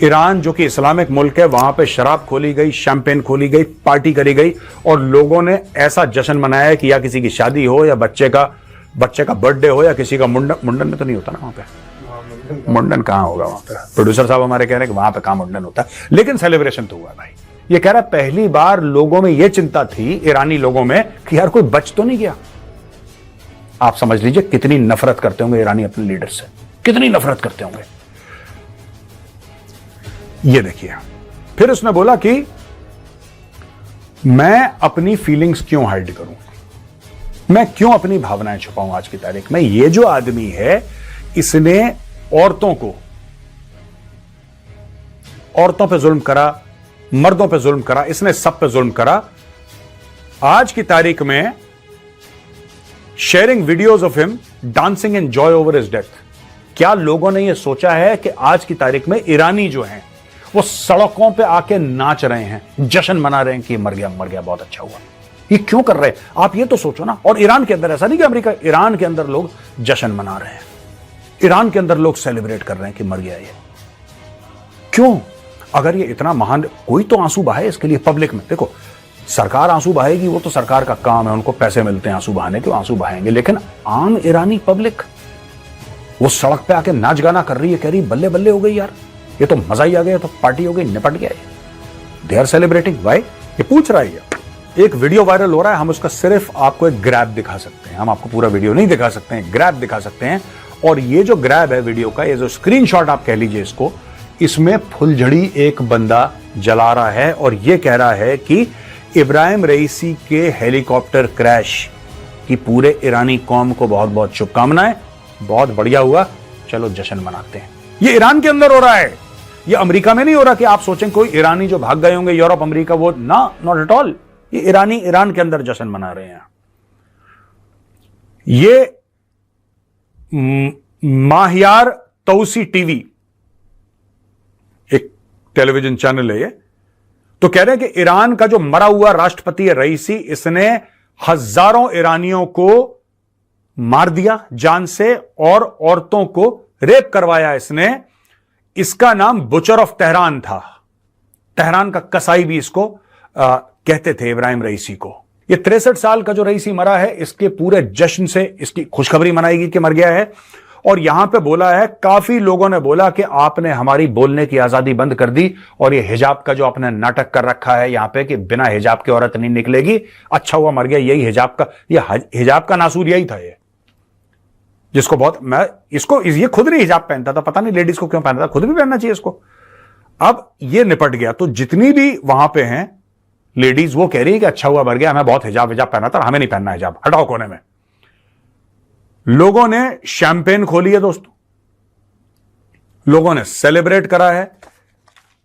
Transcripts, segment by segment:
Iran जो कि Islamic मुल्क है, वहां पे शराब खोली गई, शैंपेन खोली गई, पार्टी करी गई और लोगों ने ऐसा जश्न मनाया कि या किसी की शादी हो या बच्चे का बर्थडे हो या किसी का मुंडन में तो नहीं होता ना वहां पे। मुंडन कहां होगा वहां पे? प्रोड्यूसर साहब हमारे कह रहे हैं कि वहां पे कहां मुंडन होता है, लेकिन सेलिब्रेशन तो हुआ भाई। ये कह रहा है पहली बार लोगों में यह चिंता थी, ईरानी लोगों में, कि यार कोई बच तो नहीं गया। आप समझ लीजिए कितनी नफरत करते होंगे ईरानी अपने लीडर से, कितनी नफरत करते होंगे। ये देखिए, फिर उसने बोला कि मैं अपनी फीलिंग्स क्यों हाइड करूं, मैं क्यों अपनी भावनाएं छुपाऊं आज की तारीख में। ये जो आदमी है, इसने औरतों पे जुल्म करा, मर्दों पे जुल्म करा, इसने सब पे जुल्म करा। आज की तारीख में sharing videos of him dancing in joy over his death. क्या लोगों ने यह सोचा है कि आज की तारीख में ईरानी जो हैं वो सड़कों पे आके नाच रहे हैं, जश्न मना रहे हैं कि मर गया बहुत अच्छा हुआ। ये क्यों कर रहे हैं आप? ये तो सोचो ना। और ईरान के अंदर, ऐसा नहीं कि अमेरिका, ईरान के अंदर लोग जश्न मना रहे हैं, ईरान के अंदर लोग सेलिब्रेट कर रहे हैं कि मर गया ये। क्यों? अगर ये इतना महान, कोई तो आंसू बहाए इसके लिए पब्लिक में। देखो, सरकार आंसू बहाएगी, वो तो सरकार का काम है, उनको पैसे मिलते हैं आंसू बहाने के, आंसू बहाएंगे। लेकिन आम ईरानी पब्लिक वो सड़क पे आके नाच गाना कर रही है, कह रही बल्ले बल्ले हो गई यार, ये तो मजा ही आ गया, तो पार्टी हो गई, निपट गया। They are celebrating. वाई? ये पूछ रहा है। एक वीडियो वायरल हो रहा है, हम उसका सिर्फ आपको एक ग्रैब दिखा सकते हैं, हम आपको पूरा वीडियो नहीं दिखा सकते हैं, ग्रैब दिखा सकते हैं। और ये जो ग्रैब है वीडियो का, ये जो स्क्रीनशॉट आप कह लीजिए इसको, इसमें फुलझड़ी एक बंदा जला रहा है और ये कह रहा है कि इब्राहिम रईसी के हेलीकॉप्टर क्रैश की पूरे ईरानी कौम को बहुत बहुत शुभकामनाएं, बहुत बढ़िया हुआ, चलो जश्न मनाते हैं। ये ईरान के अंदर हो रहा है, ये अमेरिका में नहीं हो रहा कि आप सोचें कोई ईरानी जो भाग गए होंगे यूरोप अमेरिका, वो ना, नॉट एट ऑल। ये ईरानी ईरान के अंदर जश्न मना रहे हैं। ये माहियार तौसी टीवी एक टेलीविजन चैनल है, ये तो कह रहे हैं कि ईरान का जो मरा हुआ राष्ट्रपति है रईसी, इसने हजारों ईरानियों को मार दिया जान से और औरतों को रेप करवाया इसने। इसका नाम बुचर ऑफ तेहरान था, तेहरान का कसाई भी इसको कहते थे इब्राहिम रईसी को। ये 63 साल का जो रईसी मरा है, इसके पूरे जश्न से इसकी खुशखबरी मनाएगी कि मर गया है। और यहां पे बोला है, काफी लोगों ने बोला कि आपने हमारी बोलने की आजादी बंद कर दी और ये हिजाब का जो आपने नाटक कर रखा है यहां पे कि बिना हिजाब के औरत नहीं निकलेगी, अच्छा हुआ मर गया। यही हिजाब का, ये हिजाब का नासूर यही था, ये जिसको बहुत, मैं इसको, ये खुद नहीं हिजाब पहनता था, पता नहीं लेडीज को क्यों पहनता था, खुद भी पहनना चाहिए इसको। अब ये निपट गया, तो जितनी भी वहां पे हैं लेडीज, वो कह रही है कि अच्छा हुआ मर गया, हमें बहुत हिजाब पहना था, हमें नहीं पहनना हिजाब, हटाओ कोने में। लोगों ने शैंपेन खोली है दोस्तों, लोगों ने सेलिब्रेट करा है।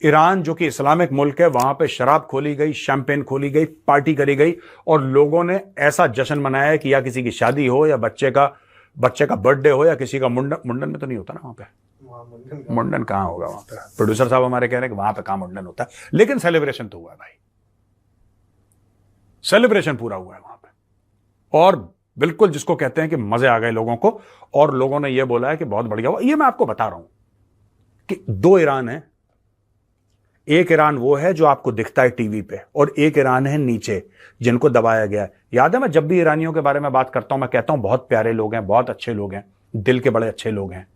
ईरान जो कि इस्लामिक मुल्क है, वहां पे शराब खोली गई, शैंपेन खोली गई, पार्टी करी गई और लोगों ने ऐसा जश्न मनाया है कि या किसी की शादी हो या बच्चे का बर्थडे हो या किसी का मुंडन में तो नहीं होता ना वहां पे। मुंडन कहां होगा वहां पे? प्रोड्यूसर साहब हमारे कह रहे हैं कि वहां पे कहां मुंडन होता है, लेकिन सेलिब्रेशन तो हुआ है भाई, सेलिब्रेशन पूरा हुआ है वहां पे। और बिल्कुल जिसको कहते हैं कि मजे आ गए लोगों को, और लोगों ने यह बोला है कि बहुत बढ़िया हुआ। ये मैं आपको बता रहा हूं कि दो ईरान है, एक ईरान वो है जो आपको दिखता है टीवी पे, और एक ईरान है नीचे जिनको दबाया गया है। याद है, मैं जब भी ईरानियों के बारे में बात करता हूं, मैं कहता हूं बहुत प्यारे लोग हैं, बहुत अच्छे लोग हैं, दिल के बड़े अच्छे लोग हैं,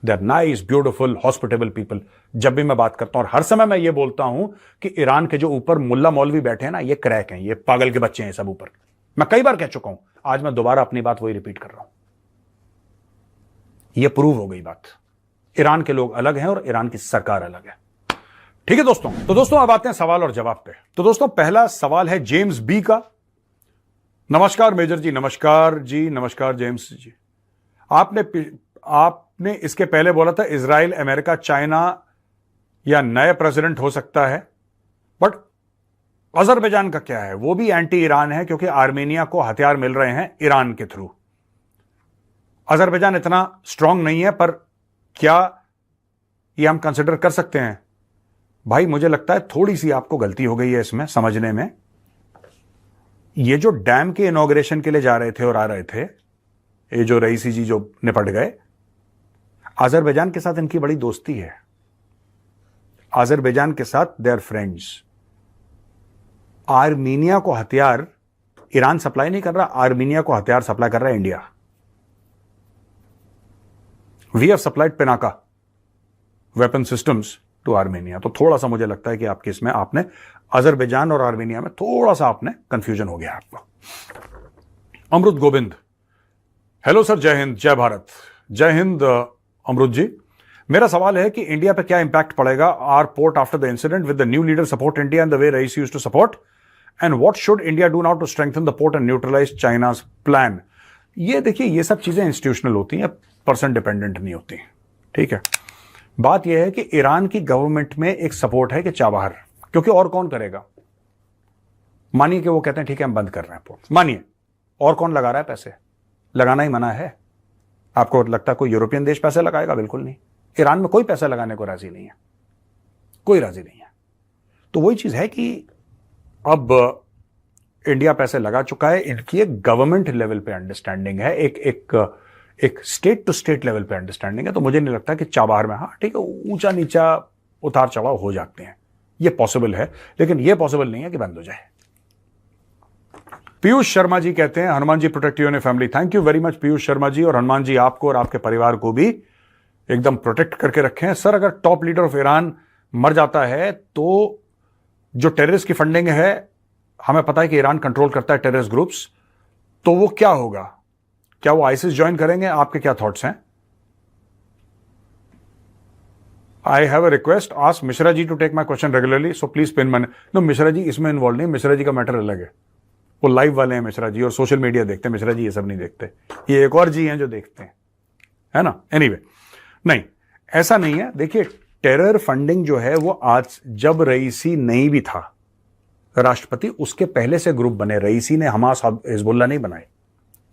they are nice, beautiful, hospitable people. जब भी मैं बात करता हूं और हर समय मैं ये बोलता हूं कि ईरान के जो ऊपर मुल्ला मौलवी बैठे हैं ना, ये क्रैक हैं, ये पागल के बच्चे हैं सब ऊपर। मैं कई बार कह चुका हूं, आज मैं दोबारा अपनी बात वही रिपीट कर रहा हूं। यह प्रूव हो गई बात। ईरान के लोग अलग हैं और ईरान की सरकार अलग है। ठीक है दोस्तों, तो दोस्तों अब आते हैं सवाल और जवाब पे। तो दोस्तों पहला सवाल है जेम्स बी का। नमस्कार मेजर जी। नमस्कार जी, नमस्कार जेम्स जी। आपने इसके पहले बोला था इजराइल, अमेरिका, चाइना या नए प्रेसिडेंट हो सकता है, बट अजरबैजान का क्या है? वो भी एंटी ईरान है क्योंकि आर्मेनिया को हथियार मिल रहे हैं ईरान के थ्रू। अजरबैजान इतना स्ट्रांग नहीं है, पर क्या ये हम कंसिडर कर सकते हैं? भाई मुझे लगता है थोड़ी सी आपको गलती हो गई है इसमें समझने में। ये जो डैम के इनॉग्रेशन के लिए जा रहे थे और आ रहे थे, ये जो रईसी जी जो निपट गए, अजरबैजान के साथ इनकी बड़ी दोस्ती है। अजरबैजान के साथ दे आर फ्रेंड्स। आर्मीनिया को हथियार ईरान सप्लाई नहीं कर रहा, आर्मीनिया को हथियार सप्लाई कर रहा है India. We have supplied Pinaka weapon systems to Armenia. तो थोड़ा सा मुझे लगता है कि आपके इसमें आपने अजरबैजान और आर्मेनिया में थोड़ा सा आपने कंफ्यूजन हो गया आपको। अमृत गोविंद, हेलो सर, जय हिंद, जय भारत। जय हिंद अमृत जी। मेरा सवाल है कि इंडिया पे क्या इंपैक्ट पड़ेगा our port after the incident with the new leader support India and the way Raisi used to support, and what should India do now to strengthen the port and neutralise China's plan. ये देखिए, ये सब चीजें institutional होती हैं, person dependent नहीं होती। ठीक है, बात यह है कि ईरान की गवर्नमेंट में एक सपोर्ट है कि चाबहार, क्योंकि और कौन करेगा। मानिए कि वो कहते हैं ठीक है हम बंद कर रहे हैं पोर्ट, मानिए, और कौन लगा रहा है पैसे? लगाना ही मना है। आपको लगता है कोई यूरोपियन देश पैसे लगाएगा? बिल्कुल नहीं। ईरान में कोई पैसा लगाने को राजी नहीं है, कोई राजी नहीं है। तो वही चीज है कि अब इंडिया पैसे लगा चुका है, इनकी एक गवर्नमेंट लेवल पे अंडरस्टैंडिंग है, एक स्टेट टू स्टेट लेवल पे अंडरस्टैंडिंग है। तो मुझे नहीं लगता कि चाबहार में, हाँ ठीक है, ऊंचा नीचा उतार चढ़ाव हो जाते हैं, ये पॉसिबल है, लेकिन ये पॉसिबल नहीं है कि बंद हो जाए। पीयूष शर्मा जी कहते हैं, Hanuman ji protect you and family. Thank you very much Piyush Sharma ji, और हनुमान जी आपको और आपके परिवार को भी एकदम प्रोटेक्ट करके रखें। सर, अगर टॉप लीडर ऑफ ईरान मर जाता है तो जो टेररिस्ट की फंडिंग है, हमें पता है कि ईरान कंट्रोल करता है टेररिस्ट ग्रुप्स, तो वो क्या होगा? क्या वो आईसिस ज्वाइन करेंगे? आपके क्या थॉट्स हैं? I have a request, ask Mishra ji to take my question regularly, so please pin man. No, Mishra ji इसमें इन्वॉल्व नहीं, मिश्रा जी का मैटर अलग है, वो लाइव वाले हैं मिश्रा जी, और सोशल मीडिया देखते हैं। मिश्रा जी ये सब नहीं देखते, ये एक और जी हैं जो देखते हैं, है ना। एनीवे, नहीं, ऐसा नहीं है। देखिए, टेरर फंडिंग जो है वो आज, जब रईसी नहीं भी था राष्ट्रपति, उसके पहले से ग्रुप बने। रईसी ने हमास हिजबुल्ला नहीं बनाए,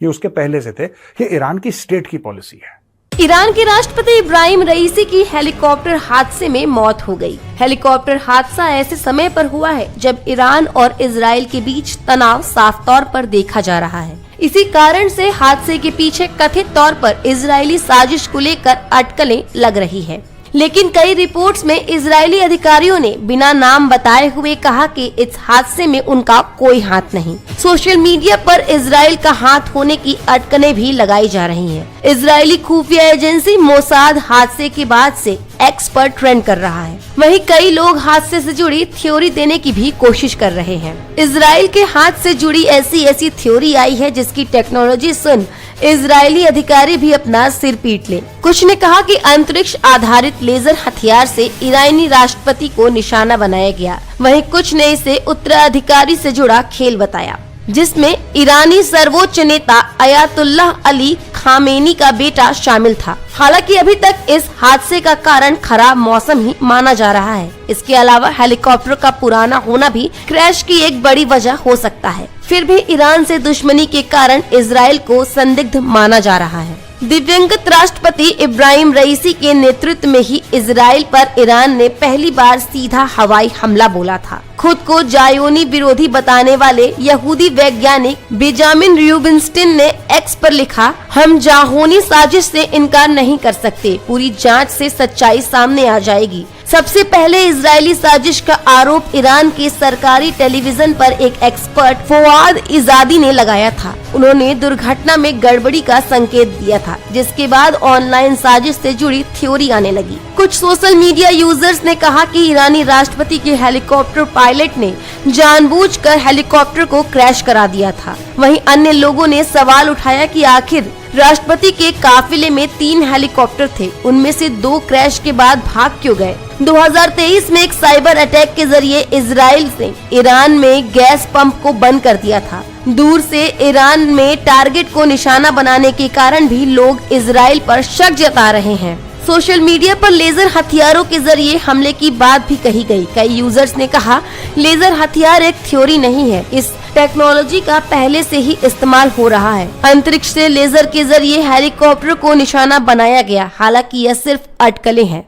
ये उसके पहले से थे। ये ईरान की स्टेट की पॉलिसी है। ईरान के राष्ट्रपति इब्राहिम रईसी की हेलीकॉप्टर हादसे में मौत हो गई। हेलीकॉप्टर हादसा ऐसे समय पर हुआ है जब ईरान और इजराइल के बीच तनाव साफ तौर पर देखा जा रहा है। इसी कारण से हादसे के पीछे कथित तौर पर इजरायली साजिश को लेकर अटकलें लग रही है, लेकिन कई रिपोर्ट्स में इजरायली अधिकारियों ने बिना नाम बताए हुए कहा कि इस हादसे में उनका कोई हाथ नहीं। सोशल मीडिया पर इजराइल का हाथ होने की अटकलें भी लगाई जा रही हैं। इजरायली खुफिया एजेंसी मोसाद हादसे के बाद से एक्स पर ट्रेंड कर रहा है। वहीं कई लोग हादसे से जुड़ी थ्योरी देने की भी कोशिश कर रहे हैं। इजराइल के हाथ से जुड़ी ऐसी थ्योरी आई है जिसकी टेक्नोलॉजी सुन इजरायली अधिकारी भी अपना सिर पीट ले। कुछ ने कहा कि अंतरिक्ष आधारित लेजर हथियार से ईरानी राष्ट्रपति को निशाना बनाया गया। वहीं कुछ ने इसे उत्तराधिकारी से जुड़ा खेल बताया, जिसमें ईरानी सर्वोच्च नेता अयातुल्लाह अली खामेनी का बेटा शामिल था। हालांकि अभी तक इस हादसे का कारण खराब मौसम ही माना जा रहा है। इसके अलावा हेलीकॉप्टर का पुराना होना भी क्रैश की एक बड़ी वजह हो सकता है। फिर भी ईरान से दुश्मनी के कारण इजराइल को संदिग्ध माना जा रहा है। दिवंगत राष्ट्रपति इब्राहिम रईसी के नेतृत्व में ही इजराइल पर ईरान ने पहली बार सीधा हवाई हमला बोला था। खुद को जायोनी विरोधी बताने वाले यहूदी वैज्ञानिक बेंजामिन रूबिनस्टीन ने एक्स पर लिखा, हम जाहोनी साजिश से इनकार नहीं कर सकते, पूरी जांच से सच्चाई सामने आ जाएगी। सबसे पहले इजरायली साजिश का आरोप ईरान के सरकारी टेलीविजन पर एक एक्सपर्ट फवाद इजादी ने लगाया था। उन्होंने दुर्घटना में गड़बड़ी का संकेत दिया था, जिसके बाद ऑनलाइन साजिश से जुड़ी थ्योरी आने लगी। कुछ सोशल मीडिया यूजर्स ने कहा कि ईरानी राष्ट्रपति के हेलीकॉप्टर पायलट ने जानबूझकर हेलीकॉप्टर को क्रैश करा दिया था। वहीं अन्य लोगों ने सवाल उठाया कि आखिर राष्ट्रपति के काफिले में 3 हेलीकॉप्टर थे, उनमें से 2 क्रैश के बाद भाग क्यों गए। 2023 में एक साइबर अटैक के जरिए इजराइल ने ईरान में गैस पंप को बंद कर दिया था। दूर से ईरान में टारगेट को निशाना बनाने के कारण भी लोग इजराइल पर शक जता रहे हैं। सोशल मीडिया पर लेजर हथियारों के जरिए हमले की बात भी कही गई। कई यूजर्स ने कहा, लेजर हथियार एक थ्योरी नहीं है, इस टेक्नोलॉजी का पहले से ही इस्तेमाल हो रहा है। अंतरिक्ष से लेजर के जरिए हेलीकॉप्टर को निशाना बनाया गया, हालांकि यह सिर्फ अटकलें हैं।